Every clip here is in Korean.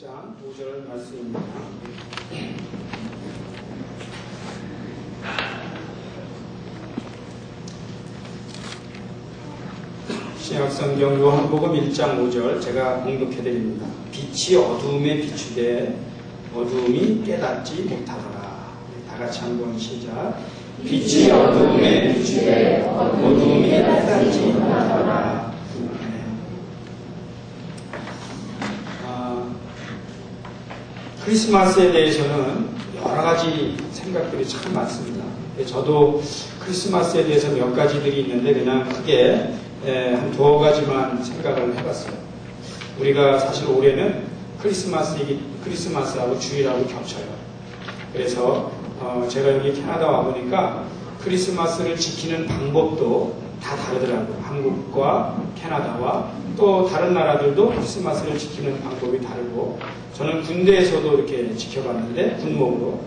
1장 5절 말씀입니다. 신약성경 요한복음 1장 5절 제가 봉독해드립니다. 빛이 어두움에 비추되 어두움이 깨닫지 못하더라. 다같이 한번 시작. 빛이 어두움에 비추되 어두움이 깨닫지 못하더라. 크리스마스에 대해서는 여러 가지 생각들이 참 많습니다. 저도 크리스마스에 대해서 몇 가지들이 있는데 그냥 크게 한 두어 가지만 생각을 해봤어요. 우리가 사실 올해는 크리스마스하고 주일하고 겹쳐요. 그래서 제가 여기 캐나다 와보니까 크리스마스를 지키는 방법도 다 다르더라고요. 한국과 캐나다와 또 다른 나라들도 크리스마스를 지키는 방법이 다르고, 저는 군대에서도 이렇게 지켜봤는데 군목으로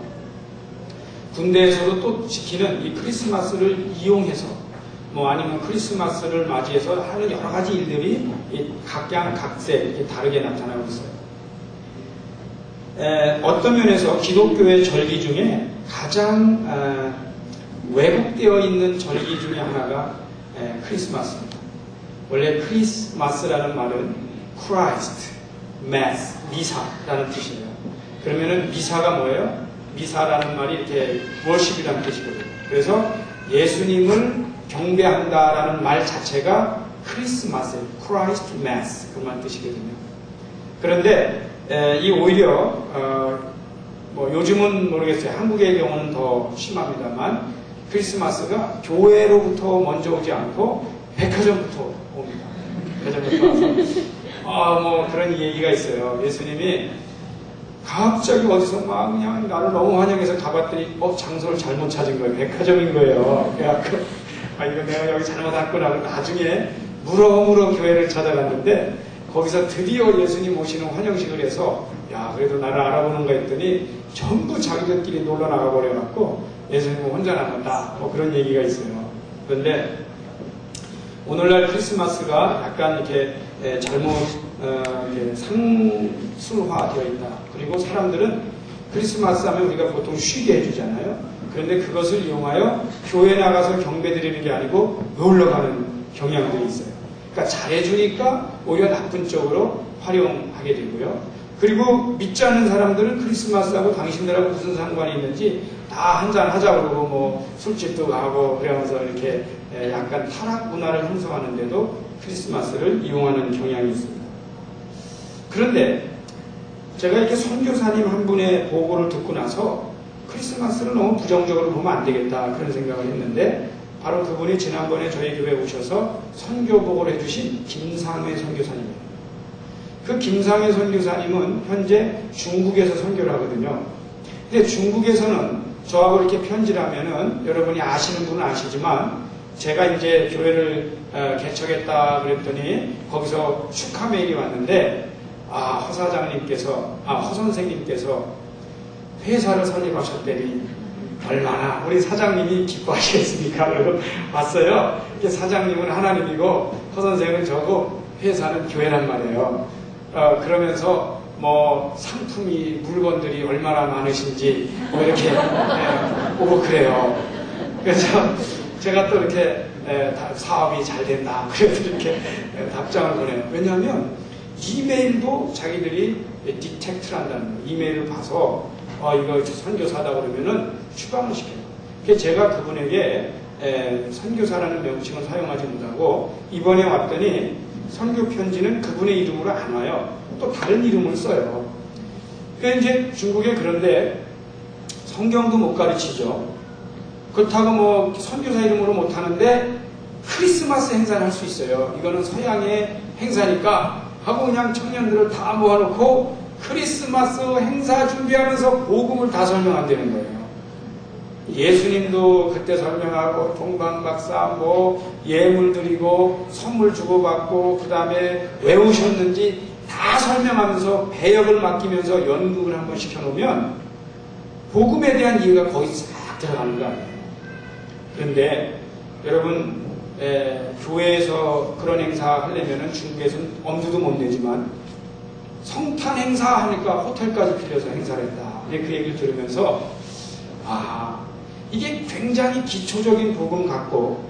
군대에서도 또 지키는 이 크리스마스를 이용해서 아니면 크리스마스를 맞이해서 하는 여러 가지 일들이 각양각색 이렇게 다르게 나타나고 있어요. 어떤 면에서 기독교의 절기 중에 가장 왜곡되어 있는 절기 중에 하나가 크리스마스입니다. 원래 크리스마스라는 말은 Christ, Mass, 미사라는 뜻이에요. 그러면은 미사가 뭐예요? 미사라는 말이 이렇게 worship이라는 뜻이거든요. 그래서 예수님을 경배한다라는 말 자체가 크리스마스예요. Christ Mass 그만 뜻이거든요. 그런데 이 오히려 요즘은 모르겠어요. 한국의 경우는 더 심합니다만 크리스마스가 교회로부터 먼저 오지 않고 백화점부터 옵니다. 백화점부터 와서 그런 얘기가 있어요. 예수님이 갑자기 어디서 막 그냥 나를 너무 환영해서 가봤더니 장소를 잘못 찾은 거예요. 백화점인 거예요. 그래갖고 이거 내가 여기 잘못 왔구나. 나중에 물어 교회를 찾아갔는데 거기서 드디어 예수님 오시는 환영식을 해서 그래도 나를 알아보는가 했더니 전부 자기들끼리 놀러 나가버려갖고 예수님은 혼자 남았다. 그런 얘기가 있어요. 그런데 오늘날 크리스마스가 약간 이렇게 잘못 이렇게 상술화되어 있다. 그리고 사람들은 크리스마스 하면 우리가 보통 쉬게 해주잖아요. 그런데 그것을 이용하여 교회 나가서 경배 드리는 게 아니고 놀러 가는 경향들이 있어요. 그러니까 잘해주니까 오히려 나쁜 쪽으로 활용하게 되고요. 그리고 믿지 않는 사람들은 크리스마스하고 당신들하고 무슨 상관이 있는지 다 한잔 하자 그러고 술집도 가고 그러면서 이렇게 약간 타락 문화를 형성하는데도 크리스마스를 이용하는 경향이 있습니다. 그런데 제가 이렇게 선교사님 한 분의 보고를 듣고 나서 크리스마스를 너무 부정적으로 보면 안 되겠다 그런 생각을 했는데, 바로 그분이 지난번에 저희 교회에 오셔서 선교 보고를 해주신 김상회 선교사님이에요. 그 김상회 선교사님은 현재 중국에서 선교를 하거든요. 근데 중국에서는 저하고 이렇게 편지를 하면은 여러분이 아시는 분은 아시지만 제가 이제 교회를 개척했다 그랬더니 거기서 축하 메일이 왔는데 허 선생님께서 회사를 설립하셨다니 얼마나 우리 사장님이 기뻐하시겠습니까? 그러고 왔어요. 사장님은 하나님이고 허 선생은 저고 회사는 교회란 말이에요. 그러면서 상품이 물건들이 얼마나 많으신지 이렇게 오고 그래요. 그래서 제가 또 이렇게 사업이 잘 된다 그래서 이렇게 답장을 보내요. 왜냐하면 이메일도 자기들이 디텍트를 한다는 거예요. 이메일을 봐서 이거 선교사다 그러면은 추방을 시켜요. 그래서 제가 그분에게 선교사라는 명칭을 사용하지 못하고 이번에 왔더니 선교 편지는 그분의 이름으로 안 와요. 또 다른 이름을 써요. 그러니까 이제 중국에 그런데 성경도 못 가르치죠. 그렇다고 선교사 이름으로 못 하는데 크리스마스 행사를 할 수 있어요. 이거는 서양의 행사니까 하고 그냥 청년들을 다 모아놓고 크리스마스 행사 준비하면서 복음을 다 설명한다는 거예요. 예수님도 그때 설명하고 동방박사 예물 드리고 선물 주고받고 그 다음에 왜 오셨는지 다 설명하면서 배역을 맡기면서 연극을 한번 시켜놓으면 복음에 대한 이해가 거의 싹 들어가는 거 아니에요. 그런데 여러분 교회에서 그런 행사 하려면은 중국에서는 엄두도 못 내지만 성탄 행사 하니까 호텔까지 빌려서 행사를 했다. 그 얘기를 들으면서 이게 굉장히 기초적인 복음 같고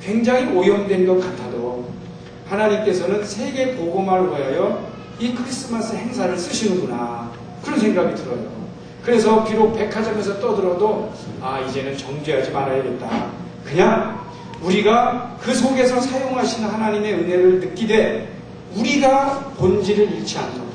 굉장히 오염된 것 같아도 하나님께서는 세계 복음화를 위하여 이 크리스마스 행사를 쓰시는구나, 그런 생각이 들어요. 그래서 비록 백화점에서 떠들어도 이제는 정죄하지 말아야겠다. 그냥 우리가 그 속에서 사용하시는 하나님의 은혜를 느끼되 우리가 본질을 잃지 않도록,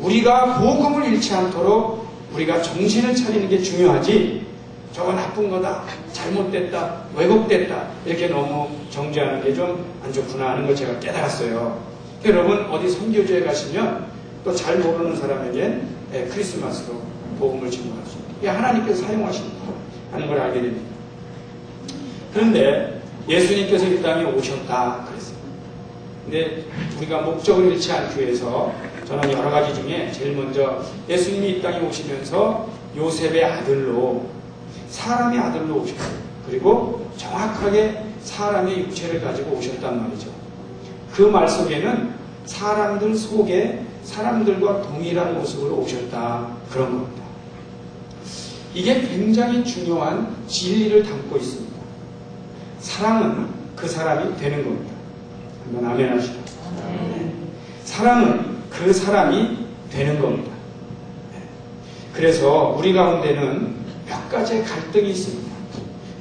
우리가 복음을 잃지 않도록 우리가 정신을 차리는 게 중요하지, 저거 나쁜 거다, 잘못됐다, 왜곡됐다 이렇게 너무 정죄하는 게 좀 안 좋구나 하는 걸 제가 깨달았어요. 여러분 어디 선교지에 가시면 또 잘 모르는 사람에게 크리스마스로 복음을 증거할 수 있다. 이게 하나님께서 사용하신다 하는 걸 알게 됩니다. 그런데 예수님께서 이 땅에 오셨다 그랬어요. 근데 우리가 목적을 잃지 않기 위해서 저는 여러 가지 중에 제일 먼저 예수님이 이 땅에 오시면서 요셉의 아들로, 사람의 아들로 오셨어요. 그리고 정확하게 사람의 육체를 가지고 오셨단 말이죠. 그 말 속에는 사람들 속에 사람들과 동일한 모습으로 오셨다, 그런 겁니다. 이게 굉장히 중요한 진리를 담고 있습니다. 사랑은 그 사람이 되는 겁니다. 한번 아멘 하시죠. 사랑은 그 사람이 되는 겁니다. 그래서 우리 가운데는 몇 가지의 갈등이 있습니다.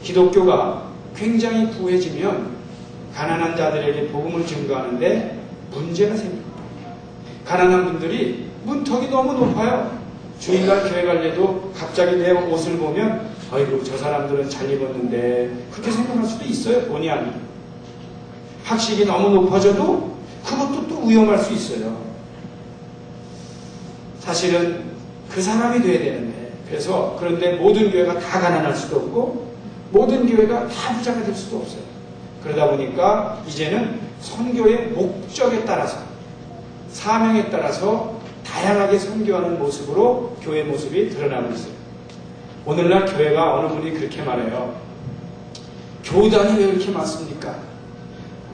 기독교가 굉장히 부해지면 가난한 자들에게 복음을 증거하는데 문제가 생깁니다. 가난한 분들이 문턱이 너무 높아요. 주일날 교회 갈 때도 갑자기 내 옷을 보면 아이고 저 사람들은 잘 입었는데 그렇게 생각할 수도 있어요. 본의 아니게. 학식이 너무 높아져도 그것도 또 위험할 수 있어요. 사실은 그 사람이 돼야 되는데, 그래서 그런데 모든 교회가 다 가난할 수도 없고 모든 교회가 다 부자가 될 수도 없어요. 그러다 보니까 이제는 선교의 목적에 따라서, 사명에 따라서 다양하게 선교하는 모습으로 교회 모습이 드러나고 있어요. 오늘날 교회가 어느 분이 그렇게 말해요. 교단이 왜 그렇게 많습니까?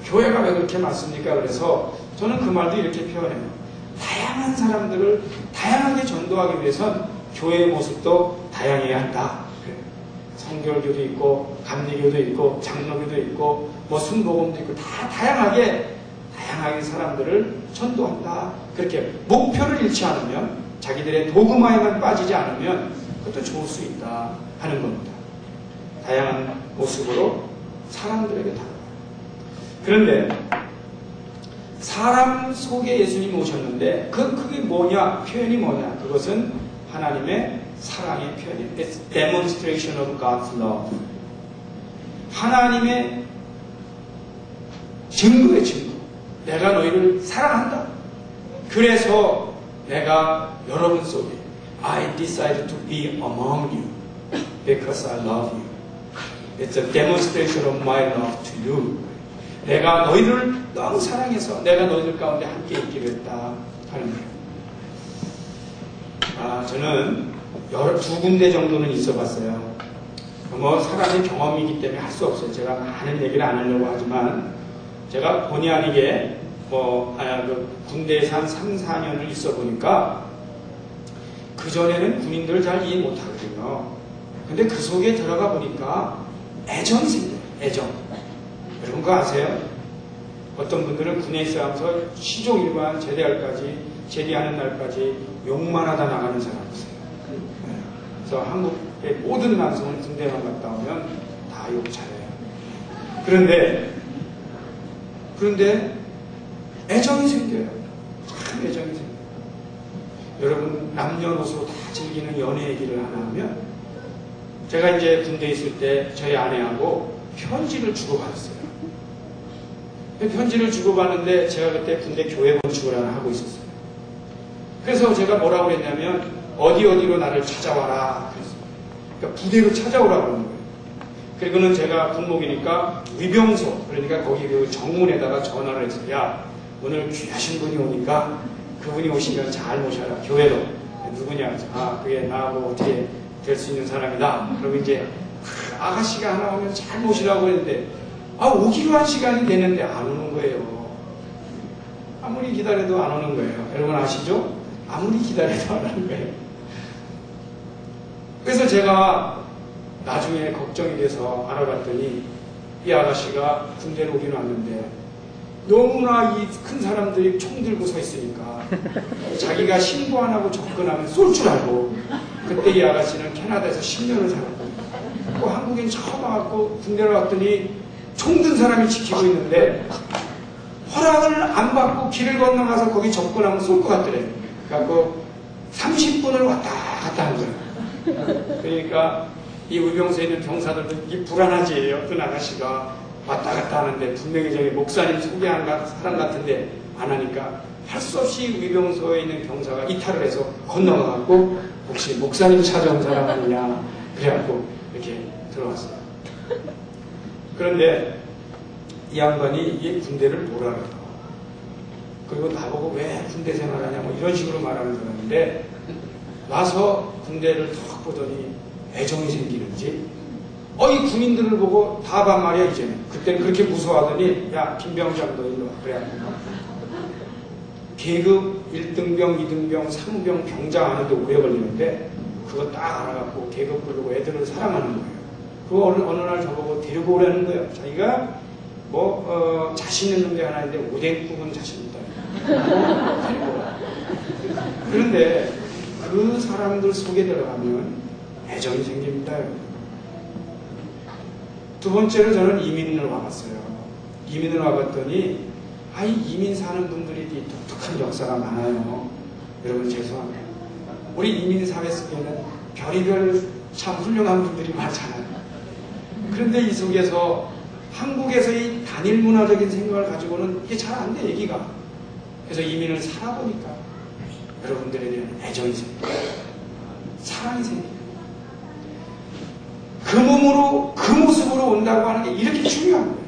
교회가 왜 그렇게 많습니까? 그래서 저는 그 말도 이렇게 표현해요. 다양한 사람들을 다양하게 전도하기 위해선 교회의 모습도 다양해야 한다. 성결교도 있고 감리교도 있고 장로교도 있고 뭐 순복음도 있고 다 다양하게 사람들을 전도한다. 그렇게 목표를 잃지 않으면, 자기들의 도그마에만 빠지지 않으면 그것도 좋을 수 있다 하는 겁니다. 다양한 모습으로 사람들에게 다가가요. 그런데 사람 속에 예수님이 오셨는데 그게 뭐냐, 표현이 뭐냐, 그것은 하나님의 사랑의 표현이에요. It's demonstration of God's love. 하나님의 증거의 증거. 내가 너희를 사랑한다. 그래서 내가 여러분 속에 I decided to be among you because I love you. It's a demonstration of my love to you. 내가 너희를 너무 사랑해서 내가 너희들 가운데 함께 있기로 했다 하는 거예요. 저는 두 군데 정도는 있어 봤어요. 뭐 사람의 경험이기 때문에 할 수 없어요. 제가 많은 얘기를 안 하려고 하지만 제가 본의 아니게 군대에서 한 3, 4년을 있어 보니까 그전에는 군인들을 잘 이해 못 하거든요. 근데 그 속에 들어가 보니까 애정이 생겨요. 애정. 여러분 그거 아세요? 어떤 분들은 군에 있어 하면서 시종 일관 제대하는 날까지 욕만 하다 나가는 사람이 있어요. 그래서 한국의 모든 남성은 군대만 갔다 오면 다 욕 잘해요. 그런데 애정이 생겨요. 참 애정이 생겨요. 여러분 남녀노소 다 즐기는 연애 얘기를 하나 하면, 제가 이제 군대에 있을 때 저희 아내하고 편지를 주고받았어요. 편지를 주고받는데 제가 그때 군대 교회 건축을 하나 하고 있었어요. 그래서 제가 뭐라고 그랬냐면 어디로 나를 찾아와라 그랬어요. 그러니까 부대로 찾아오라고 하는 거예요. 그리고는 제가 군목이니까 위병소, 그러니까 거기 그 정문에다가 전화를 해서 야 오늘 귀하신 분이 오니까 그분이 오시면 잘 모셔라 교회로. 누구냐? 그게 나하고 어떻게 될 수 있는 사람이다. 그럼 이제 아가씨가 하나 오면 잘 모시라고 했는데 오기로 한 시간이 됐는데 안 오는 거예요. 아무리 기다려도 안 오는 거예요. 여러분 아시죠? 아무리 기다려도 안 오는 거예요. 그래서 제가 나중에 걱정이 돼서 알아봤더니 이 아가씨가 군대로 오긴 왔는데 너무나 이 큰 사람들이 총 들고 서 있으니까 자기가 신고 안 하고 접근하면 쏠 줄 알고 그때 이 아가씨는 캐나다에서 10년을 살았고 또 한국엔 처음 와갖고 군대로 왔더니 총 든 사람이 지키고 있는데 허락을 안 받고 길을 건너가서 거기 접근하면 쏠 것 같더래. 그래갖고 30분을 왔다 갔다 한 거예요. 그러니까 이 의병소에 있는 병사들도 이게 불안하지. 어떤 아가씨가 왔다 갔다 하는데 분명히 저기 목사님 소개한 사람 같은데 안 하니까 할 수 없이 의병소에 있는 병사가 이탈을 해서 건너가갖고 혹시 목사님 찾아온 사람 아니냐 그래갖고 이렇게 들어왔어요. 그런데 이 양반이 이 군대를 보라 그래요. 그리고 나보고 왜 군대 생활하냐 뭐 이런 식으로 말하는 사람인데 와서 군대를 턱 보더니 애정이 생기는지 이 군인들을 보고 다 반말이야 이제는. 그때는 그렇게 무서워하더니 야 김병장 너 일로 와 그래갖고 계급 1등병, 2등병, 3병 병장 하는데 오래 걸리는데 그거 딱 알아갖고 계급 부르고 애들을 사랑하는 거예요. 그거 어느 날 저보고 데리고 오라는 거예요. 자기가 자신 있는 놈이 하나 있는데 오뎅국은 자신 있다. 데리고 오라. 그런데 그 사람들 속에 들어가면 애정이 생깁니다. 두 번째로 저는 이민을 와봤어요. 이민을 와봤더니 이민 사는 분들이 독특한 역사가 많아요. 여러분 죄송합니다. 우리 이민 사회 속에는 별의별 참 훌륭한 분들이 많잖아요. 그런데 이 속에서 한국에서의 단일 문화적인 생각을 가지고는 이게 잘 안 돼, 얘기가. 그래서 이민을 살아보니까 여러분들에 대한 애정이 생겨요. 사랑이 생겨요. 그 몸으로, 그 모습으로 온다고 하는 게 이렇게 중요한 거예요.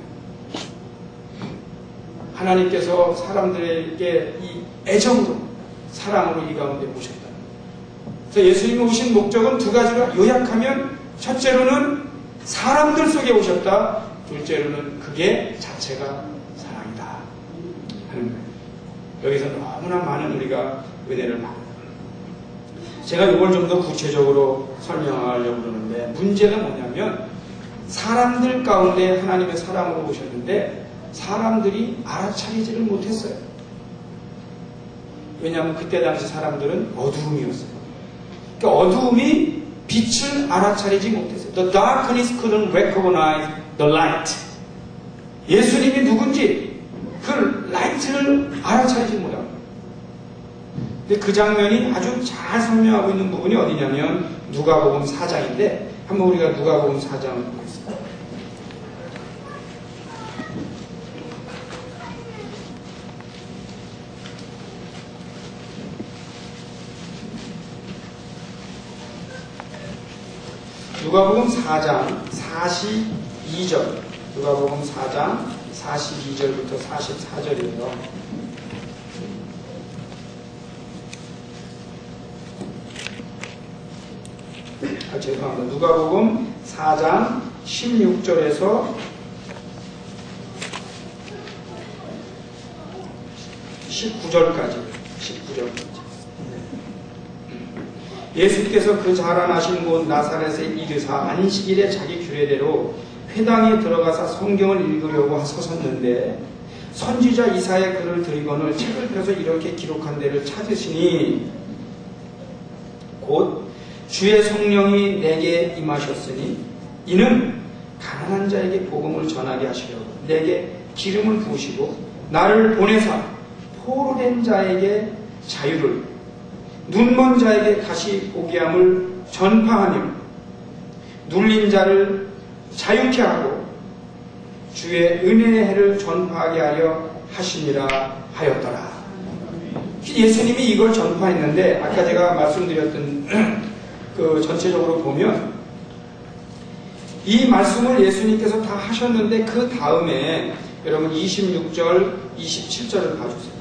하나님께서 사람들에게 이 애정으로, 사랑으로 이 가운데 오셨다. 그래서 예수님이 오신 목적은 두 가지로 요약하면 첫째로는 사람들 속에 오셨다. 둘째로는 그게 자체가 사랑이다 하는 거예요. 여기서 너무나 많은 우리가 은혜를 받고 제가 이걸 좀 더 구체적으로 설명하려고 그러는데 문제가 뭐냐면 사람들 가운데 하나님의 사랑으로 오셨는데 사람들이 알아차리지를 못했어요. 왜냐하면 그때 당시 사람들은 어두움이었어요. 그러니까 어두움이 빛을 알아차리지 못했어요. The darkness couldn't recognize the light. 예수님이 누군지 그 라이트를 알아차리지 못합니다. 근데 그 장면이 아주 잘 설명하고 있는 부분이 어디냐면 누가복음 4장인데 한번 우리가 누가복음 4장을 보겠습니다. 누가복음 4장 42절 누가복음 4장 42절부터 44절이에요. 죄송합니다. 누가복음 4장 16절에서 19절까지. 예수께서 그 자라나신 곳 나사렛에 이르사 안식일에 자기 규례대로 회당에 들어가서 성경을 읽으려고 서섰는데 선지자 이사야의 글을 들이거늘 책을 펴서 이렇게 기록한 데를 찾으시니 곧 주의 성령이 내게 임하셨으니 이는 가난한 자에게 복음을 전하게 하시려고 내게 기름을 부으시고 나를 보내사 포로된 자에게 자유를 눈먼 자에게 다시 보게 함을 전파하며 눌린 자를 자유케 하고 주의 은혜의 해를 전파하게 하려 하시니라 하였더라. 예수님이 이걸 전파했는데 아까 제가 말씀드렸던 그 전체적으로 보면 이 말씀을 예수님께서 다 하셨는데 그 다음에 여러분 26절, 27절을 봐주세요.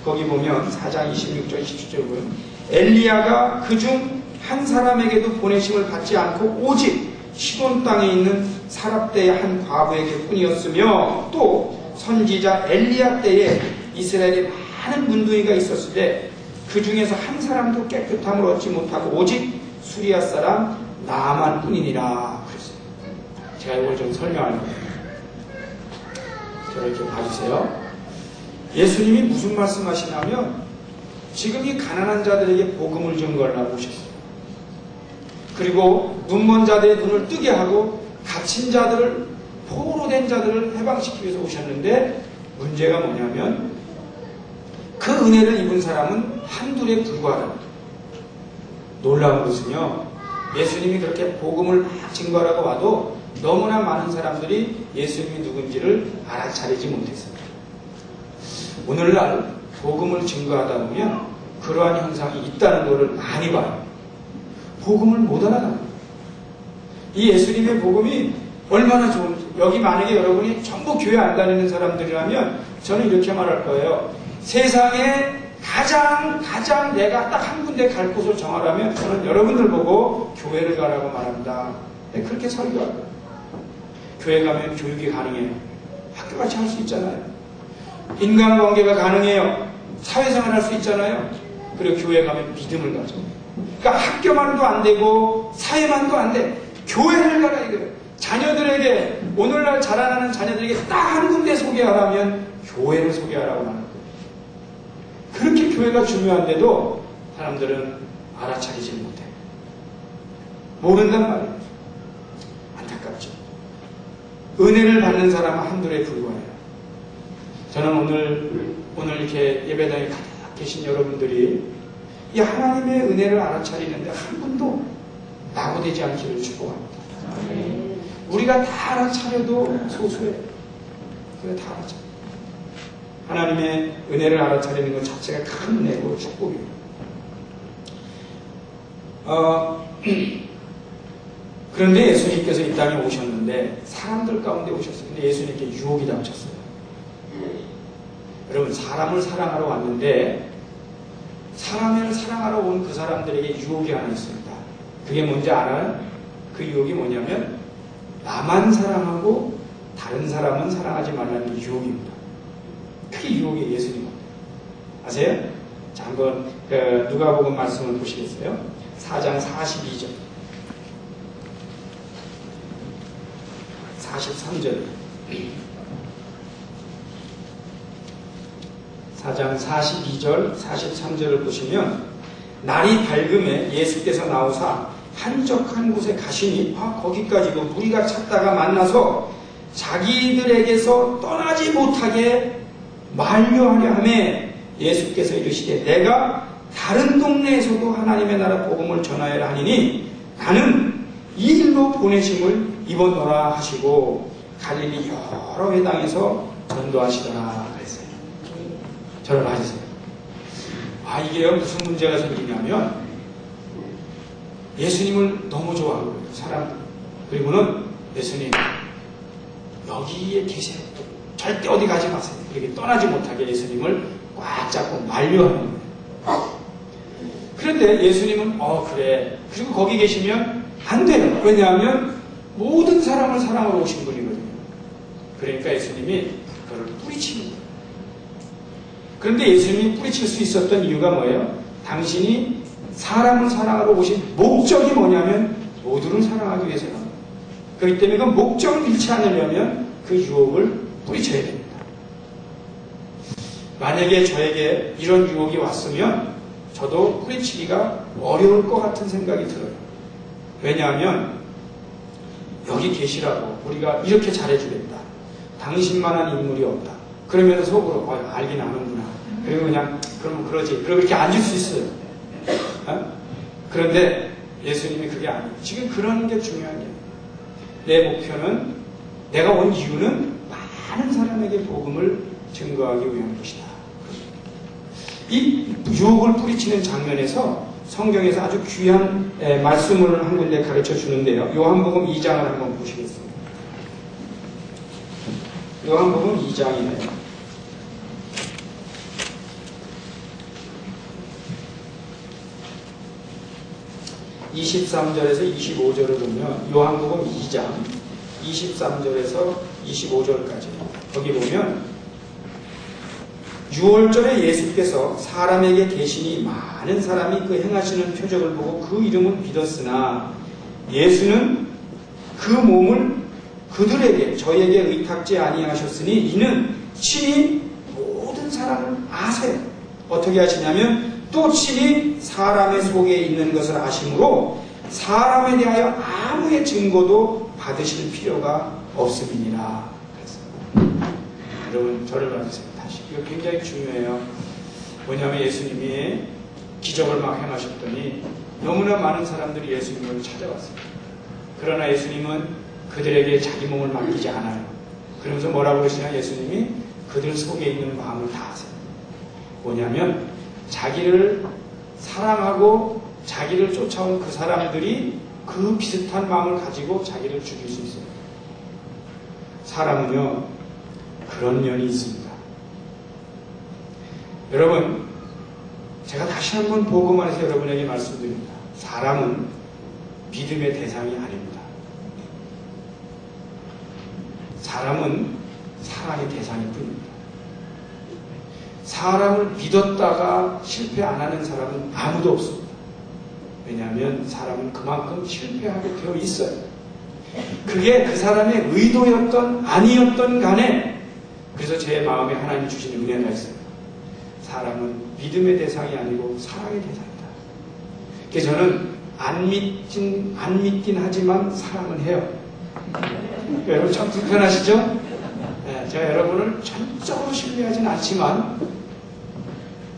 거기 보면 4장 26절, 27절 보면 엘리야가 그중 한 사람에게도 보내심을 받지 않고 오직 시돈 땅에 있는 사랍대의 한 과부에게 뿐이었으며 또 선지자 엘리야 때에 이스라엘의 많은 문둥이가 있었을 때 그 중에서 한 사람도 깨끗함을 얻지 못하고 오직 수리아 사람 나만 뿐이니라 그랬어요. 제가 이걸 좀 설명하려고 합니다. 저를 이렇게 봐주세요. 예수님이 무슨 말씀하시냐면 지금 이 가난한 자들에게 복음을 전거하려고 오셨어요. 그리고 눈먼 자들의 눈을 뜨게 하고 갇힌 자들을, 포로된 자들을 해방시키기 위해서 오셨는데 문제가 뭐냐면 그 은혜를 입은 사람은 한둘에 불과하다. 놀라운 것은요, 예수님이 그렇게 복음을 막 증거하라고 와도 너무나 많은 사람들이 예수님이 누군지를 알아차리지 못했습니다. 오늘날 복음을 증거하다 보면 그러한 현상이 있다는 것을 많이 봐요. 복음을 못 알아갑니다. 이 예수님의 복음이 얼마나 좋은지. 여기 만약에 여러분이 전부 교회 안 다니는 사람들이라면 저는 이렇게 말할 거예요. 세상에 가장 내가 딱 한 군데 갈 곳을 정하라면 저는 여러분들 보고 교회를 가라고 말합니다. 네, 그렇게 설교할 거예요. 교회 가면 교육이 가능해요. 학교같이 할 수 있잖아요. 인간관계가 가능해요. 사회생활 할 수 있잖아요. 그리고 교회 가면 믿음을 가져. 그러니까 학교만도 안 되고 사회만도 안 돼. 교회를 가라 이거예요. 자녀들에게, 오늘날 자라나는 자녀들에게 딱 한 군데 소개하라면 교회를 소개하라고 하는 거예요. 그렇게 교회가 중요한데도 사람들은 알아차리지 못해. 모른단 말이에요. 안타깝죠. 은혜를 받는 사람은 한둘에 불과해요. 저는 오늘 이렇게 예배당에 가득 계신 여러분들이 이 하나님의 은혜를 알아차리는데 한 분도 낙오되지 않기를 축복합니다. 우리가 다 알아차려도 소수예요. 우리가 다 알아차려. 하나님의 은혜를 알아차리는 것 자체가 큰 은혜고 축복이에요. 그런데 예수님께서 이 땅에 오셨는데 사람들 가운데 오셨어요. 근데 예수님께 유혹이 닥쳤어요. 여러분, 사람을 사랑하러 왔는데 사람을 사랑하러 온 그 사람들에게 유혹이 하나 있습니다. 그게 뭔지 알아요? 그 유혹이 뭐냐면 나만 사랑하고 다른 사람은 사랑하지 말라는 유혹입니다. 그게 유혹이 예수님 아세요? 자, 한번 누가복음 말씀을 보시겠어요? 4장 42절 43절 4장 42절 43절을 보시면 날이 밝음에 예수께서 나오사 한적한 곳에 가시니 거기까지도 무리가 찾다가 만나서 자기들에게서 떠나지 못하게 만류하려 하매 예수께서 이르시되 내가 다른 동네에서도 하나님의 나라 복음을 전하여라 하니니 나는 이 일로 보내심을 입었노라 하시고 갈릴리 여러 회당에서 전도하시더라 그랬어요. 저를 봐주세요. 이게요 무슨 문제가 생기냐면 예수님을 너무 좋아하고 사람들, 그리고는 예수님 여기에 계세요. 절대 어디 가지 마세요. 이렇게 떠나지 못하게 예수님을 꽉 잡고 만류하는 거예요. 그런데 예수님은 그래. 그리고 거기 계시면 안 돼요. 왜냐하면 모든 사람을 사랑하러 오신 분이거든요. 그러니까 예수님이 그걸 뿌리치는 거예요. 그런데 예수님이 뿌리칠 수 있었던 이유가 뭐예요? 당신이 사람을 사랑하러 오신 목적이 뭐냐면 모두를 사랑하기 위해서는. 그렇기 때문에 그 목적을 잃지 않으려면 그 유혹을 뿌리쳐야 됩니다. 만약에 저에게 이런 유혹이 왔으면 저도 뿌리치기가 어려울 것 같은 생각이 들어요. 왜냐하면 여기 계시라고 우리가 이렇게 잘해주겠다. 당신만한 인물이 없다. 그러면서 속으로 알긴 아는구나. 그리고 그냥 그러면 그러지. 그리고 이렇게 앉을 수 있어요. 그런데 예수님이 그게 아니에요. 지금 그런 게 중요한 게 내 목표는, 내가 온 이유는 많은 사람에게 복음을 증거하기 위한 것이다. 이 유혹을 뿌리치는 장면에서 성경에서 아주 귀한 말씀을 한 군데 가르쳐 주는데요. 요한복음 2장을 한번 보시겠습니다. 요한복음 2장이네요. 23절에서 25절을 보면 요한복음 2장 23절에서 25절까지 거기 보면 6월절에 예수께서 사람에게 계시니 많은 사람이 그 행하시는 표적을 보고 그 이름을 믿었으나 예수는 그 몸을 그들에게 저에게 의탁지 아니하셨으니 이는 친히 모든 사람을 아세요. 어떻게 하시냐면 또 친히 사람의 속에 있는 것을 아심으로 사람에 대하여 아무의 증거도 받으실 필요가 없음이니라. 여러분 저를 봐주세요. 다시 이거 굉장히 중요해요. 뭐냐면 예수님이 기적을 막 행하셨더니 너무나 많은 사람들이 예수님을 찾아왔습니다. 그러나 예수님은 그들에게 자기 몸을 맡기지 않아요. 그러면서 뭐라고 그러시냐. 예수님이 그들 속에 있는 마음을 다 아세요. 뭐냐면 자기를 사랑하고 자기를 쫓아온 그 사람들이 그 비슷한 마음을 가지고 자기를 죽일 수 있어요. 사람은요 그런 면이 있습니다. 여러분 제가 다시 한번 복음 안에서 여러분에게 말씀드립니다. 사람은 믿음의 대상이 아닙니다. 사람은 사랑의 대상일 뿐입니다. 사람을 믿었다가 실패 안 하는 사람은 아무도 없습니다. 왜냐하면 사람은 그만큼 실패하게 되어 있어요. 그게 그 사람의 의도였던 아니었던 간에 그래서 제 마음에 하나님 주신 은혜가 있어요. 사람은 믿음의 대상이 아니고 사랑의 대상이다. 그래서 저는 안 믿긴 하지만 사랑은 해요. 여러분 참 불편하시죠? 네, 제가 여러분을 전적으로 신뢰하진 않지만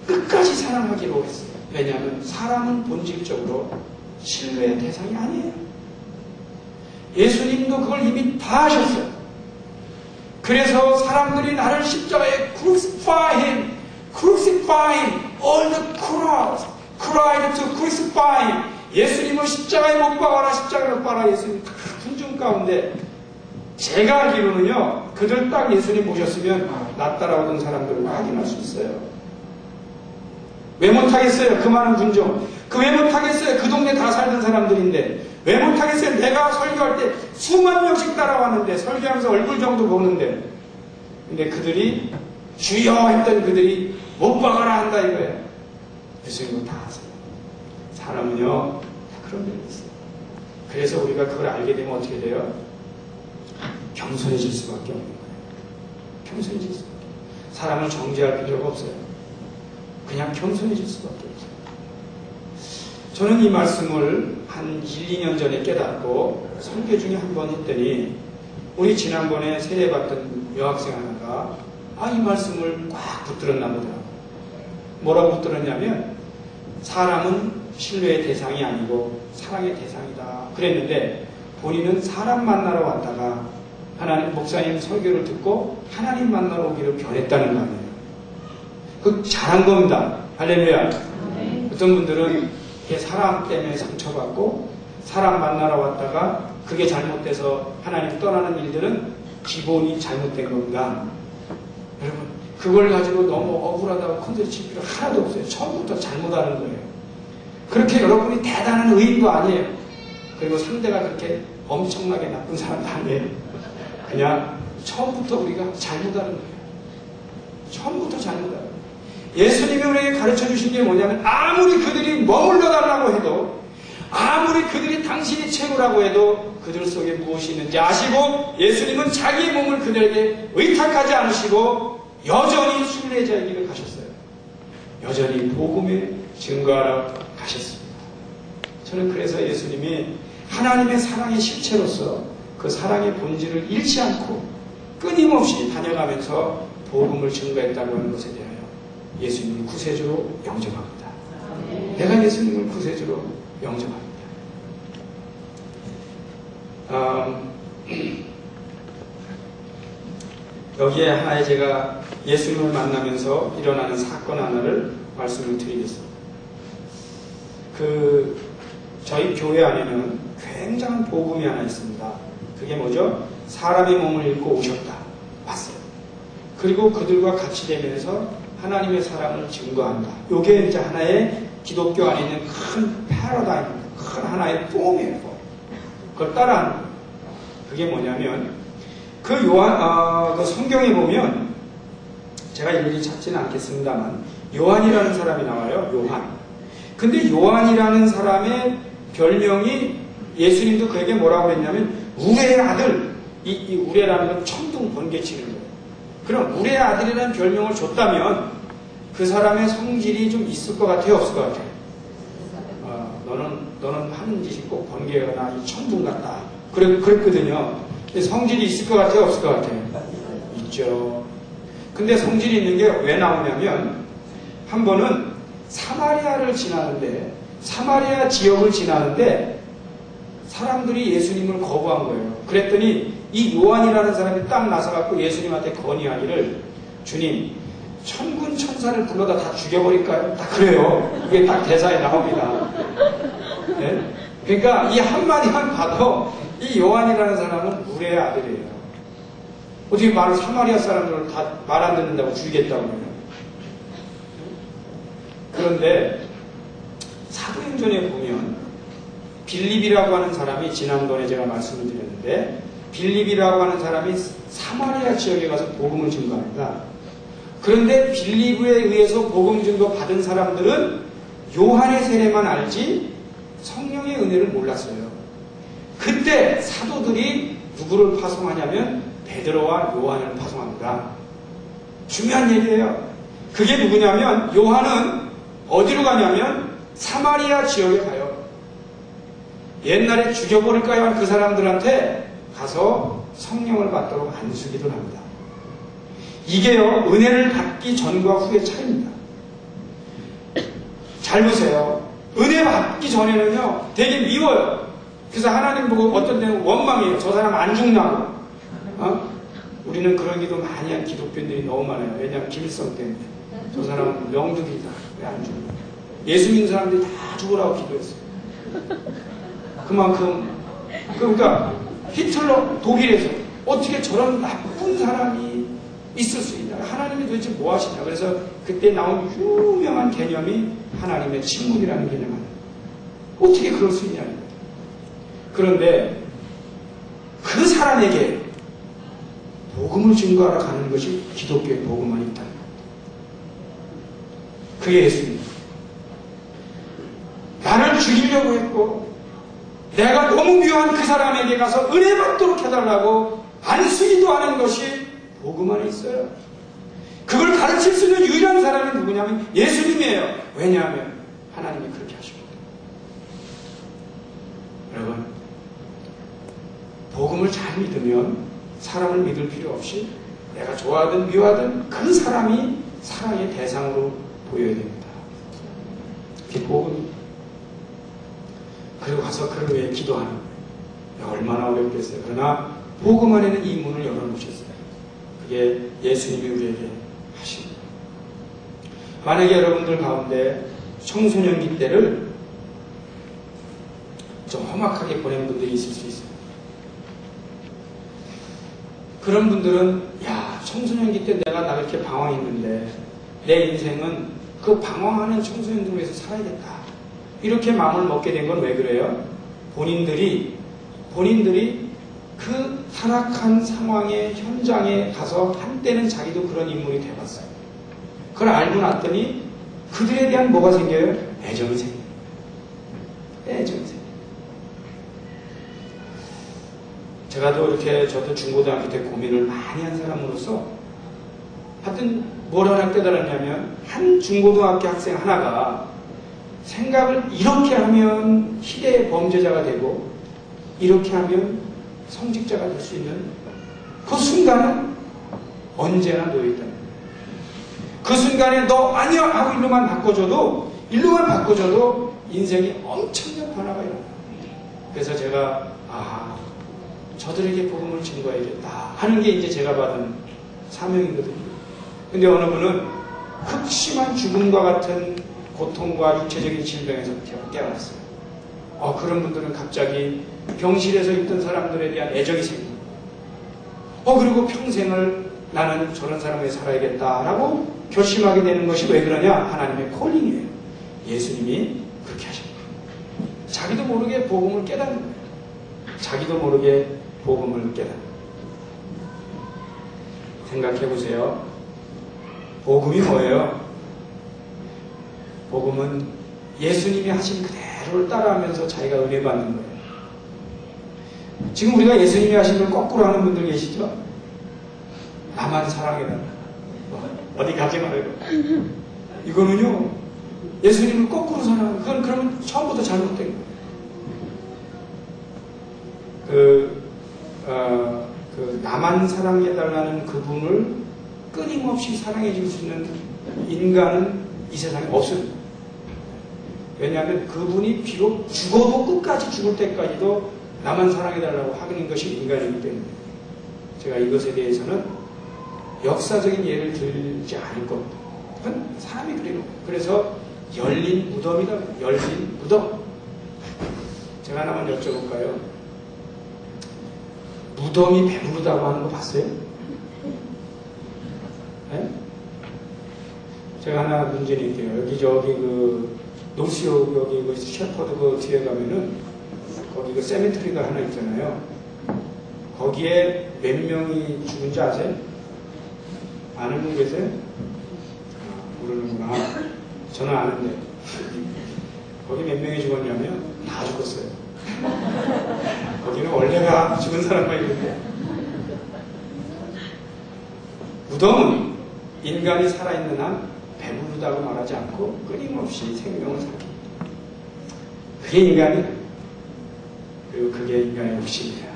끝까지 사랑하기로 했어요. 왜냐하면 사랑은 본질적으로 신뢰의 대상이 아니에요. 예수님도 그걸 이미 다 하셨어요. 그래서 사람들이 나를 십자가에 crucify him, all the crowds cried to crucify him. 예수님을 십자가에 못 박아라, 십자가에 못 박아라. 예수님 군중 가운데 제가 알기로는요, 그들 딱 예수님 모셨으면 나 따라오던 사람들을 확인할 수 있어요. 왜 못하겠어요? 그 많은 군종. 왜 못하겠어요? 그 동네 다 살던 사람들인데. 왜 못하겠어요? 내가 설교할 때 수만 명씩 따라왔는데, 설교하면서 얼굴 정도 보는데. 근데 그들이 주여 했던 그들이 못 박아라 한다 이거예요. 예수님은 다 아세요. 사람은요 다 그런 면이 있어요. 그래서 우리가 그걸 알게 되면 어떻게 돼요? 겸손해질 수밖에 없는 거예요. 겸손해질 수밖에 없어요. 사람을 정죄할 필요가 없어요. 그냥 겸손해질 수밖에 없어요. 저는 이 말씀을 한 1, 2년 전에 깨닫고 설교 중에 한 번 했더니 우리 지난번에 세례받던 여학생 하나가 이 말씀을 꽉 붙들었나 보더라고요. 뭐라고 붙들었냐면 사람은 신뢰의 대상이 아니고 사랑의 대상이다 그랬는데 본인은 사람 만나러 왔다가 하나님 목사님 설교를 듣고 하나님 만나러 오기로 변했다는 거 아니에요. 그 잘한 겁니다. 할렐루야. 어떤 분들은 사람 때문에 상처받고 사람 만나러 왔다가 그게 잘못돼서 하나님 떠나는 일들은 기본이 잘못된 겁니다. 여러분 그걸 가지고 너무 억울하다고 컨텐츠 필요 하나도 없어요. 처음부터 잘못하는 거예요. 그렇게 여러분이 대단한 의인도 아니에요. 그리고 상대가 그렇게 엄청나게 나쁜 사람도 아니에요. 그냥 처음부터 우리가 잘못하는 거예요. 처음부터 잘못하는 거예요. 예수님이 우리에게 가르쳐 주신 게 뭐냐면 아무리 그들이 머물러 달라고 해도 아무리 그들이 당신이 최고라고 해도 그들 속에 무엇이 있는지 아시고 예수님은 자기의 몸을 그들에게 의탁하지 않으시고 여전히 순례자의 길을 가셨어요. 여전히 복음에 증거하러 가셨습니다. 저는 그래서 예수님이 하나님의 사랑의 실체로서 그 사랑의 본질을 잃지 않고 끊임없이 다녀가면서 복음을 증거했다고 하는 것에 대하여 예수님을 구세주로 영접합니다. 내가 예수님을 구세주로 영접합니다. 여기에 하나의 제가 예수님을 만나면서 일어나는 사건 하나를 말씀을 드리겠습니다. 저희 교회 안에는 굉장한 복음이 하나 있습니다. 그게 뭐죠? 사람의 몸을 입고 오셨다. 봤어요. 그리고 그들과 같이 되면서 하나님의 사랑을 증거한다. 이게 이제 하나의 기독교 안에 있는 큰 패러다임입니다. 큰 하나의 폼이에요. 그걸 따라하는 거예요. 그게 뭐냐면 그 성경에 보면 제가 일일이 찾지는 않겠습니다만 요한이라는 사람이 나와요. 요한. 근데 요한이라는 사람의 별명이 예수님도 그에게 뭐라고 했냐면 우레의 아들. 이 우레라는 건 천둥 번개치는 거예요. 그럼 우레의 아들이라는 별명을 줬다면 그 사람의 성질이 좀 있을 것 같아요? 없을 것 같아요? 너는 하는 짓이 꼭 번개가 나 이 천둥 같다. 그랬거든요. 근데 성질이 있을 것 같아요? 없을 것 같아요? 있죠. 근데 성질이 있는 게 왜 나오냐면 한 번은 사마리아를 지나는데 사마리아 지역을 지나는데 사람들이 예수님을 거부한 거예요. 그랬더니 이 요한이라는 사람이 딱 나서갖고 예수님한테 건의하기를 주님 천군 천사를 불러다 다 죽여버릴까요? 딱 그래요. 이게 딱 대사에 나옵니다. 네? 그러니까 이 한마디만 봐도 이 요한이라는 사람은 우레의 아들이에요. 어떻게 사마리아 사람들을 다 말 안 듣는다고 죽이겠다고 해요. 그런데 사도행전에 보면 빌립이라고 하는 사람이 지난번에 제가 말씀을 드렸는데 빌립이라고 하는 사람이 사마리아 지역에 가서 복음을 증거합니다. 그런데 빌립에 의해서 복음 증거 받은 사람들은 요한의 세례만 알지 성령의 은혜를 몰랐어요. 그때 사도들이 누구를 파송하냐면 베드로와 요한을 파송합니다. 중요한 얘기예요. 그게 누구냐면 요한은 어디로 가냐면 사마리아 지역에 가요. 옛날에 죽여버릴까요? 한 그 사람들한테 가서 성령을 받도록 안수기도를 합니다. 이게요, 은혜를 받기 전과 후의 차이입니다. 잘 보세요. 은혜 받기 전에는요, 되게 미워요. 그래서 하나님 보고 어떤 때는 원망해요. 저 사람 안 죽나고. 우리는 그런 기도 많이 한 기독교인들이 너무 많아요. 왜냐하면 김일성 때문에. 저 사람은 명득이다. 왜 안 죽나. 예수 믿는 사람들이 다 죽으라고 기도했어요. 그만큼, 그러니까 히틀러 독일에서 어떻게 저런 나쁜 사람이 있을 수 있냐. 하나님이 도대체 뭐 하시냐. 그래서 그때 나온 유명한 개념이 하나님의 침묵이라는 개념 아니에요. 어떻게 그럴 수 있냐. 그런데 그 사람에게 복음을 증거하러 가는 것이 기독교의 복음만 있다는 겁니다. 그게 예수입니다. 나를 죽이려고 했고 내가 너무 미워한 그 사람에게 가서 은혜 받도록 해달라고 안수기도 하는 것이 복음 안에 있어요. 그걸 가르칠 수 있는 유일한 사람이 누구냐면 예수님이에요. 왜냐하면 하나님이 그렇게 하십니다. 여러분, 복음을 잘 믿으면 사람을 믿을 필요 없이 내가 좋아하든 미워하든 그 사람이 사랑의 대상으로 보여야 됩니다. 그게 복음입니다. 그리고 가서 그를 위해 기도하는 거예요. 얼마나 어렵겠어요. 그러나 복음 안에는 이 문을 열어놓으셨어요. 그게 예수님이 우리에게 하십니다. 만약에 여러분들 가운데 청소년기 때를 좀 험악하게 보낸 분들이 있을 수 있어요. 그런 분들은 야, 청소년기 때 내가 이렇게 방황했는데 내 인생은 그 방황하는 청소년들 위해서 살아야겠다. 이렇게 마음을 먹게 된 건 왜 그래요? 본인들이 그 타락한 상황의 현장에 가서 한때는 자기도 그런 인물이 돼봤어요. 그걸 알고 났더니 그들에 대한 뭐가 생겨요? 애정이 생겨요. 애정이 생겨요. 제가 저도 중고등학교 때 고민을 많이 한 사람으로서 하여튼 뭘 하나 깨달았냐면 한 중고등학교 학생 하나가 생각을 이렇게 하면 희대의 범죄자가 되고 이렇게 하면 성직자가 될 수 있는 그 순간은 언제나 놓여있다는 거예요. 그 순간에 너 아니야 하고 일로만 바꿔줘도 인생이 엄청난 변화가 일어나요. 그래서 제가 저들에게 복음을 증거해야겠다 하는 게 이제 제가 받은 사명이거든요. 근데 어느 분은 극심한 죽음과 같은 고통과 육체적인 질병에서 깨어났어요. 그런 분들은 갑자기 병실에서 있던 사람들에 대한 애정이 생깁니다. 그리고 평생을 나는 저런 사람에 살아야겠다라고 결심하게 되는 것이 왜 그러냐? 하나님의 콜링이에요. 예수님이 그렇게 하십니다. 자기도 모르게 복음을 깨닫는 거예요. 자기도 모르게 복음을 깨닫는 거예요. 생각해 보세요. 복음이 뭐예요? 복음은 예수님이 하신 그대로를 따라하면서 자기가 은혜 받는 거예요. 지금 우리가 예수님이 하신 걸 거꾸로 하는 분들 계시죠? 나만 사랑해달라. 어디 가지 말고. 이거는요, 예수님을 거꾸로 사랑하는, 그건 그러면 처음부터 잘못된 거예요. 나만 사랑해달라는 그분을 끊임없이 사랑해줄 수 있는 인간은 이 세상에 없습니다. 왜냐하면 그분이 비록 죽어도 끝까지 죽을 때까지도 나만 사랑해달라고 하는 것이 인간이기 때문에 제가 이것에 대해서는 역사적인 예를 들지 않을 겁니다. 그건 사람이 그래요. 그래서 열린 무덤이다. 열린 무덤. 제가 하나만 여쭤볼까요? 무덤이 배부르다고 하는 거 봤어요? 네? 제가 하나 문제는 있게요. 여기 노스역 여기 그 셰퍼드 그 뒤에 가면은 거기 그 세미트리가 하나 있잖아요. 거기에 몇 명이 죽은지 아세요? 아는 분 계세요? 모르는구나. 저는 아는데. 거기 몇 명이 죽었냐면 다 죽었어요. 거기는 원래가 죽은 사람만 있는데. 무덤은 인간이 살아있는 한 배부르다고 말하지 않고 끊임없이 생명을 살립니다. 그게 인간이에요. 그리고 그게 인간의 욕심이에요.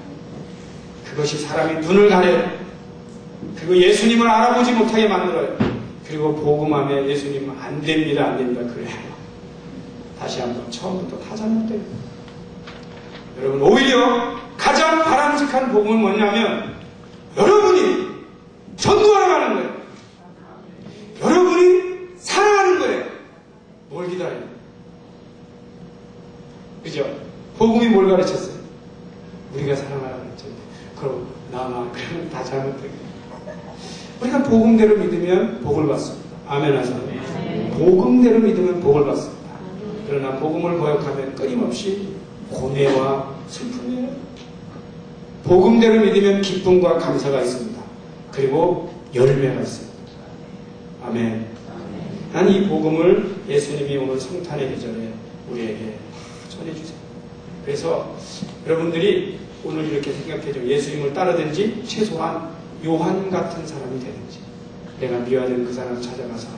그것이 사람의 눈을 가려요. 그리고 예수님을 알아보지 못하게 만들어요. 그리고 복음함에 예수님은 안 됩니다, 안 됩니다. 그래요. 다시 한번 처음부터 다 잘못돼요. 여러분, 오히려 가장 바람직한 복음은 뭐냐면 여러분이 전도하러 가는 거예요. 여러분이 사랑하는 거예요. 뭘 기다려요? 그죠? 복음이 뭘 가르쳤어요? 우리가 사랑하라고 그랬죠. 그럼 나만 그러면 다 잘못돼요. 우리가 복음대로 믿으면 복을 받습니다. 아멘 하세요. 복음대로 믿으면 복을 받습니다. 그러나 복음을 거역하면 끊임없이 고뇌와 슬픔이에요. 복음대로 믿으면 기쁨과 감사가 있습니다. 그리고 열매가 있습니다. 아멘. 난 이 복음을 예수님이 오늘 성탄의 계절에 우리에게 전해주세요. 그래서 여러분들이 오늘 이렇게 생각해줘. 예수님을 따르든지 최소한 요한 같은 사람이 되든지 내가 미워하는 그 사람을 찾아가서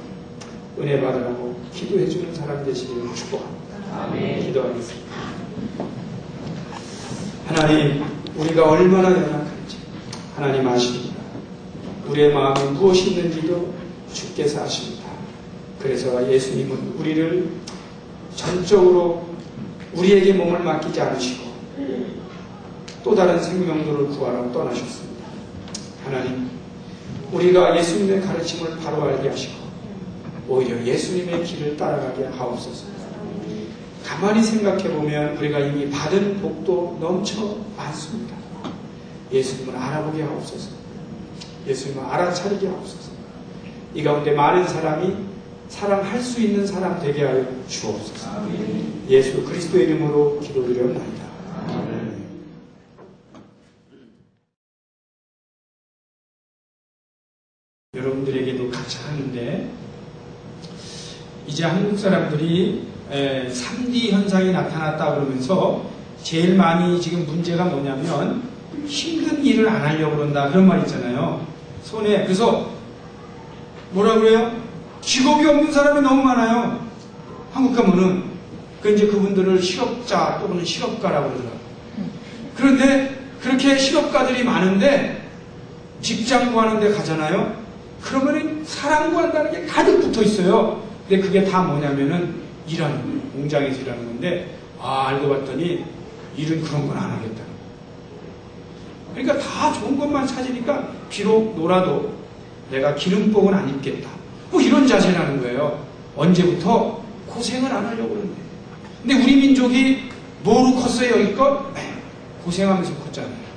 은혜 받으라고 기도해주는 사람이 되시기를 축복합니다. 아멘. 기도하겠습니다. 하나님, 우리가 얼마나 연약한지 하나님 아십니다. 우리의 마음에 무엇이 있는지도 주께서 아십니다. 그래서 예수님은 우리를 전적으로 우리에게 몸을 맡기지 않으시고 또 다른 생명들을 구하러 떠나셨습니다. 하나님, 우리가 예수님의 가르침을 바로 알게 하시고 오히려 예수님의 길을 따라가게 하옵소서. 가만히 생각해보면 우리가 이미 받은 복도 넘쳐 많습니다. 예수님을 알아보게 하옵소서. 예수님을 알아차리게 하옵소서. 이 가운데 많은 사람이 사랑할 수 있는 사람 되게 하여 주옵소서. 예수 그리스도의 이름으로 기도드려옵나이다. 여러분들에게도 같이 하는데 이제 한국 사람들이 3D 현상이 나타났다 그러면서 제일 많이 지금 문제가 뭐냐면 힘든 일을 안 하려고 그런다 그런 말 있잖아요. 손에. 그래서 뭐라 그래요? 직업이 없는 사람이 너무 많아요. 한국 가면은 이제 그분들을 실업자 또는 실업가라고 그러더라고요. 그런데 그렇게 실업가들이 많은데 직장 구하는 데 가잖아요. 그러면 사람 구한다는 게 가득 붙어 있어요. 근데 그게 다 뭐냐면은 일하는 거예요. 공장에서 일하는 건데 알고 봤더니 일은 그런 건 안 하겠다. 그러니까 다 좋은 것만 찾으니까 비록 놀아도 내가 기름복은 안 입겠다. 뭐 이런 자세라는 거예요. 언제부터 고생을 안 하려고 그러는데. 근데 우리 민족이 뭐로 컸어요, 여기껏? 고생하면서 컸잖아요.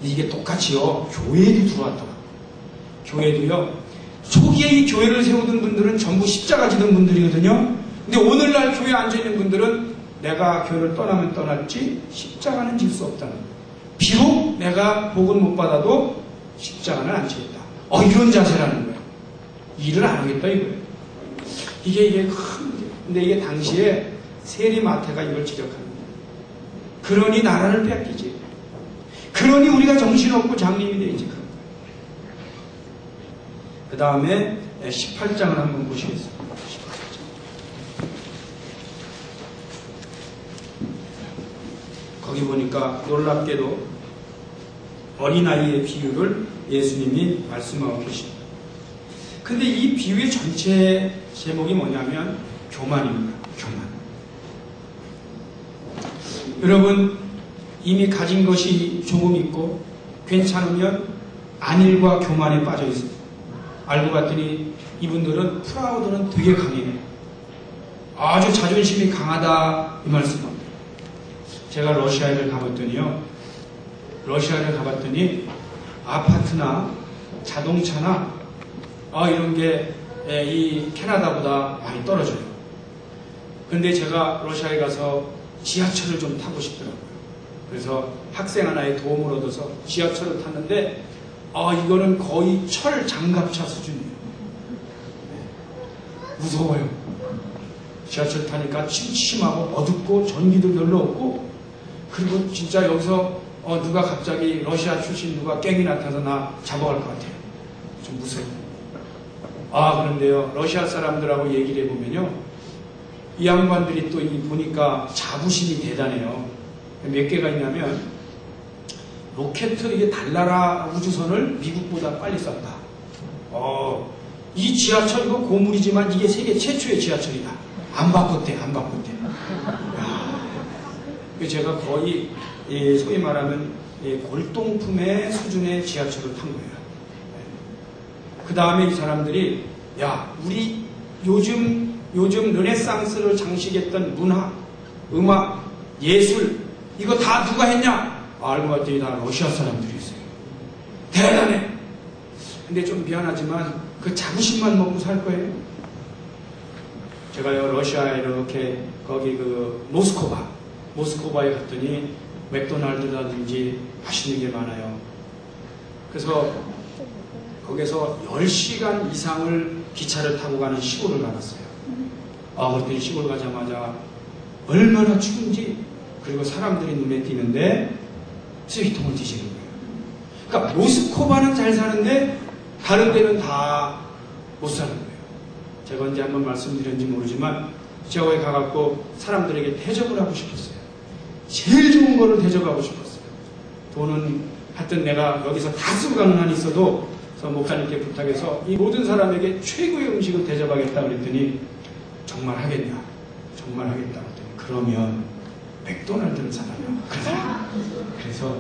이게 똑같이요, 교회에도 들어왔더라고요. 교회도요, 초기에 이 교회를 세우던 분들은 전부 십자가 지던 분들이거든요. 근데 오늘날 교회에 앉아있는 분들은 내가 교회를 떠나면 떠날지 십자가는 질 수 없다는 거예요. 비록 내가 복은 못 받아도 십자가는 안 지겠다. 이런 자세라는 거예요. 일을 안 하겠다 이거예요. 이게 큰 문제예요. 근데 이게 당시에 세리마태가 이걸 지적합니다. 그러니 나라를 뺏기지. 그러니 우리가 정신없고 장님이 되지. 그 다음에 18장을 한번 보시겠습니다. 18장. 거기 보니까 놀랍게도 어린아이의 비유를 예수님이 말씀하고 계십니다. 근데 이 비유의 전체 제목이 뭐냐면 교만입니다. 교만. 여러분 이미 가진 것이 조금 있고 괜찮으면 안일과 교만에 빠져 있습니다. 알고 봤더니 이분들은 프라우드는 되게 강해요. 아주 자존심이 강하다 이 말씀입니다. 제가 러시아를 가봤더니요. 러시아를 가봤더니 아파트나 자동차나 이런 게 이 캐나다보다 많이 떨어져요. 그런데 제가 러시아에 가서 지하철을 좀 타고 싶더라고요. 그래서 학생 하나의 도움을 얻어서 지하철을 탔는데 이거는 거의 철 장갑차 수준이에요. 무서워요. 지하철 타니까 침침하고 어둡고 전기도 별로 없고 그리고 진짜 여기서 누가 갑자기 러시아 출신 누가 깽이 나타나서 나 잡아갈 것 같아요. 좀 무서워요. 그런데요. 러시아 사람들하고 얘기를 해보면요. 이 양반들이 또 보니까 자부심이 대단해요. 몇 개가 있냐면 로켓 이게 달나라 우주선을 미국보다 빨리 쐈다. 이 지하철 이거 고물이지만 이게 세계 최초의 지하철이다. 안 바꿨대. 제가 거의 소위 말하면 골동품의 수준의 지하철을 탄 거예요. 그 다음에 이 사람들이 우리 요즘 르네상스를 장식했던 문화, 음악, 예술 이거 다 누가 했냐? 알고 봤더니 다 러시아 사람들이 있어요. 대단해. 근데 좀 미안하지만 그 자부심만 먹고 살 거예요. 제가요 러시아에 이렇게 거기 모스크바에 갔더니 맥도날드라든지 맛있는 게 많아요. 그래서 거기서 10시간 이상을 기차를 타고 가는 시골을 가봤어요. 그랬더니 시골 가자마자 얼마나 추운지 그리고 사람들이 눈에 띄는데 쓰레기통을 뒤지는 거예요. 그러니까 모스크바는 잘 사는데 다른 데는 다 못 사는 거예요. 제가 언제 한번 말씀드렸는지 모르지만 제가 거기 가갖고 사람들에게 대접을 하고 싶었어요. 제일 좋은 거를 대접하고 싶었어요. 돈은 하여튼 내가 여기서 다 쓰고 가는 한이 있어도 목사님께 부탁해서 이 모든 사람에게 최고의 음식을 대접하겠다 그랬더니 정말 하겠냐? 정말 하겠다 그랬더니 그러면 맥도날드를 사라며. 그래서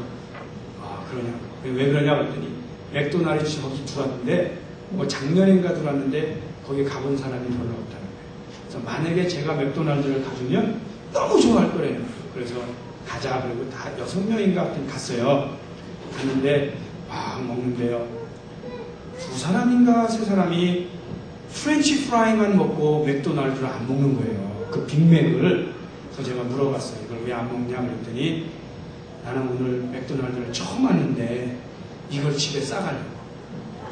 그러냐고. 왜 그러냐 그랬더니 맥도날드 저기 들어왔는데 작년인가 들어왔는데 거기 가본 사람이 별로 없다는 거예요. 그래서 만약에 제가 맥도날드를 가주면 너무 좋아할 거래요. 그래서 가자. 그리고 다 6명인가 하여튼 갔어요. 갔는데 먹는데요. 2사람인가 3사람이 프렌치 프라이만 먹고 맥도날드를 안 먹는 거예요. 그 빅맥을. 그래서 제가 물어봤어요. 이걸 왜 안 먹냐 그랬더니 나는 오늘 맥도날드를 처음 왔는데 이걸 집에 싸가려고.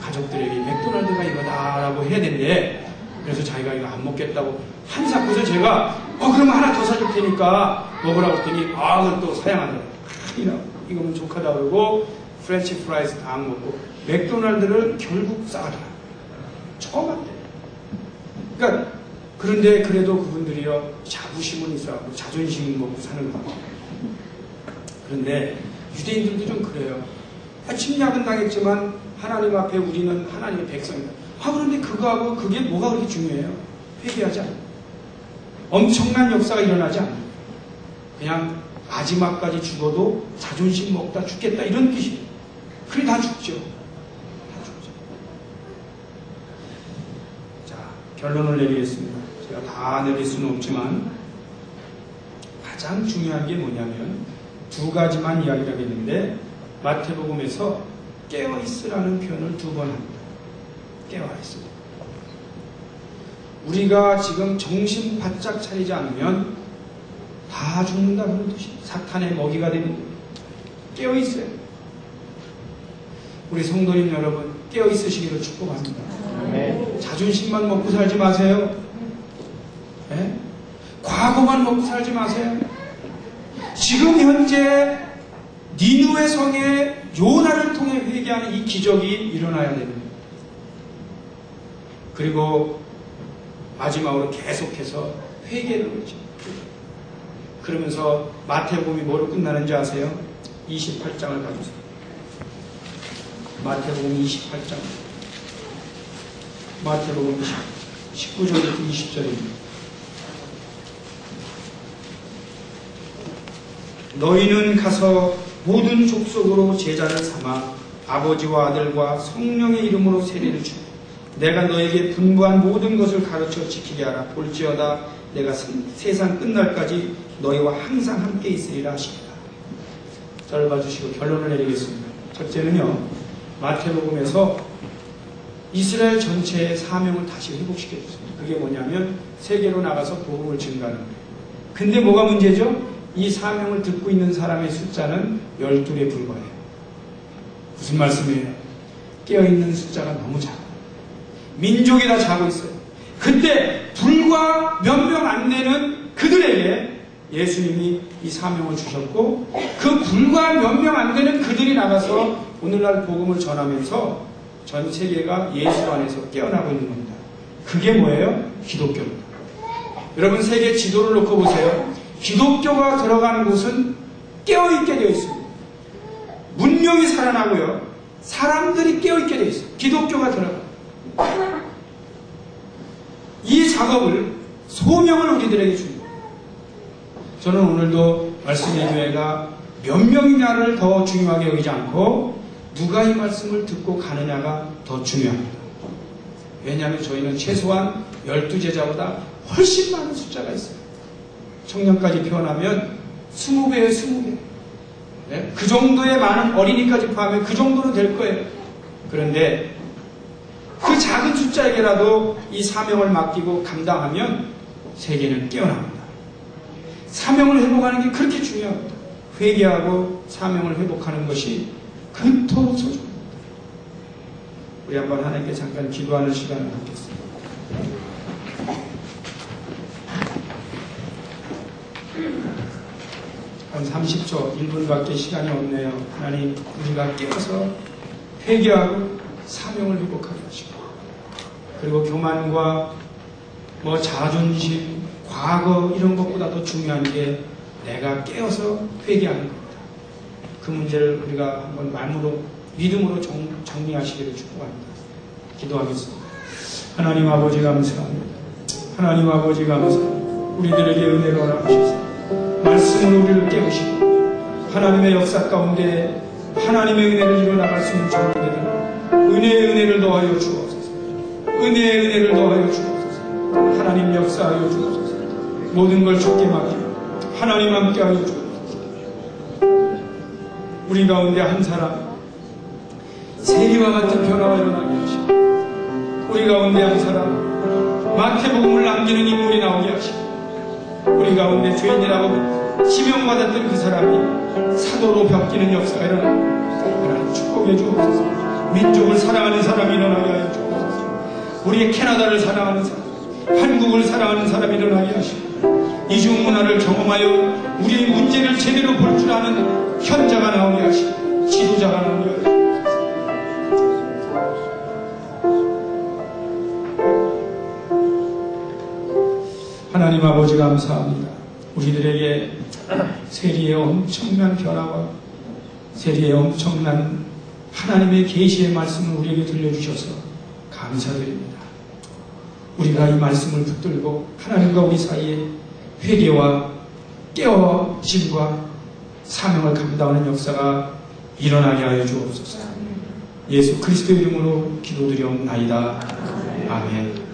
가족들에게 맥도날드가 이거다라고 해야 된대. 그래서 자기가 이거 안 먹겠다고 한사. 그래서 제가 그러면 하나 더 사줄 테니까 먹으라고 했더니 그건 또 사양하더라고요. 이거면 족하다 그러고 프렌치 프라이즈 다 안 먹고 맥도날드를 결국 싸가더라. 처음 왔대. 그러니까 그런데 그래도 그분들이요 자부심은 있어갖고 자존심을 먹고 사는 거예요. 그런데 유대인들도 좀 그래요. 침략은 당했지만 하나님 앞에 우리는 하나님의 백성이다. 그런데 그거하고 그게 뭐가 그렇게 중요해요? 회개하지 않아요. 엄청난 역사가 일어나지 않아요. 그냥 마지막까지 죽어도 자존심 먹다 죽겠다 이런 뜻이에요. 그래 다 죽죠. 자, 결론을 내리겠습니다. 제가 다 내릴 수는 없지만 가장 중요한 게 뭐냐면 2가지만 이야기를 하겠는데 마태복음에서 깨어있으라는 표현을 2번 합니다. 깨어있습니다. 우리가 지금 정신 바짝 차리지 않으면 다 죽는다 그런 뜻입니다. 사탄의 먹이가 되는 거예요. 깨어있어요. 우리 성도님 여러분 깨어 있으시기를 축복합니다. 자존심만 먹고 살지 마세요. 네? 과거만 먹고 살지 마세요. 지금 현재 니누의 성에 요나를 통해 회개하는 이 기적이 일어나야 됩니다. 그리고 마지막으로 계속해서 회개를 하죠. 그러면서 마태복음이 뭐로 끝나는지 아세요? 28장을 봐주세요. 마태복음 28장. 마태복음 19절부터 20절입니다. 너희는 가서 모든 족속으로 제자를 삼아 아버지와 아들과 성령의 이름으로 세례를 주고 내가 너에게 분부한 모든 것을 가르쳐 지키게 하라. 볼지어다 내가 세상 끝날까지 너희와 항상 함께 있으리라 하십니다. 잘 봐주시고 결론을 내리겠습니다. 첫째는요, 마태복음에서 이스라엘 전체의 사명을 다시 회복시켜줬습니다. 그게 뭐냐면 세계로 나가서 복음을 증가하는 거예요. 근데 뭐가 문제죠? 이 사명을 듣고 있는 사람의 숫자는 12에 불과해요. 무슨 말씀이에요? 깨어있는 숫자가 너무 작아요. 민족이 다 자고 있어요. 근데 불과 몇 명 안 되는 그들에게 예수님이 이 사명을 주셨고 그 불과 몇 명 안 되는 그들이 나가서 오늘날 복음을 전하면서 전 세계가 예수 안에서 깨어나고 있는 겁니다. 그게 뭐예요? 기독교입니다. 여러분 세계 지도를 놓고 보세요. 기독교가 들어가는 곳은 깨어있게 되어 있습니다. 문명이 살아나고요. 사람들이 깨어있게 되어 있어요. 기독교가 들어가요. 이 작업을 소명을 우리들에게 줍니다. 저는 오늘도 말씀의 교회가 몇 명이냐를 더 중요하게 여기지 않고 누가 이 말씀을 듣고 가느냐가 더 중요합니다. 왜냐하면 저희는 최소한 12제자보다 훨씬 많은 숫자가 있어요. 청년까지 표현하면 20배에 20배. 네? 그 정도의 많은 어린이까지 포함하면 그 정도는 될 거예요. 그런데 그 작은 숫자에게라도 이 사명을 맡기고 감당하면 세계는 깨어납니다. 사명을 회복하는 게 그렇게 중요합니다. 회개하고 사명을 회복하는 것이 그토록 소중합니다. 우리 한번 하나님께 잠깐 기도하는 시간을 갖겠습니다. 한 30초, 1분밖에 시간이 없네요. 하나님, 우리가 깨어서 회개하고 사명을 회복하게 하시고 그리고 교만과 자존심, 과거 이런 것보다 더 중요한 게 내가 깨어서 회개하는 겁니다. 그 문제를 우리가 한번 마음으로 믿음으로 정리하시기를 축복합니다. 기도하겠습니다. 하나님 아버지 감사합니다. 하나님 아버지 감사합니다. 우리들에게 은혜를 허락하셔서 말씀으로 우리를 깨우시고 하나님의 역사 가운데 하나님의 은혜를 이뤄나갈 수 있는 정리되는 은혜의 은혜를 더하여 주옵소서. 은혜의 은혜를 더하여 주옵소서. 하나님 역사하여 주옵소서. 모든 걸 주께 맡기고 하나님 함께하여 주옵소서. 우리 가운데 한 사람 세리와 같은 변화가 일어나게 하시고 우리 가운데 한 사람 마태복음을 남기는 인물이 나오게 하시고 우리 가운데 죄인이라고 지명받았던 그 사람이 사도로 바뀌는 역사가 일어나고 하나님 축복해 주옵소서. 민족을 사랑하는 사람이 일어나게 하여 주옵소서. 우리의 캐나다를 사랑하는 사람, 한국을 사랑하는 사람이 일어나게 하시고 이중 문화를 경험하여 우리의 문제를 제대로 볼 줄 아는 현자가 나오게 하시고 지도자가 나오게 하시고 하나님 아버지 감사합니다. 우리들에게 세리의 엄청난 변화와 세리의 엄청난 하나님의 계시의 말씀을 우리에게 들려주셔서 감사드립니다. 우리가 이 말씀을 붙들고 하나님과 우리 사이에 회개와 깨어짐과 사명을 감당하는 역사가 일어나게 하여 주옵소서. 예수 그리스도의 이름으로 기도드리옵나이다. 아멘.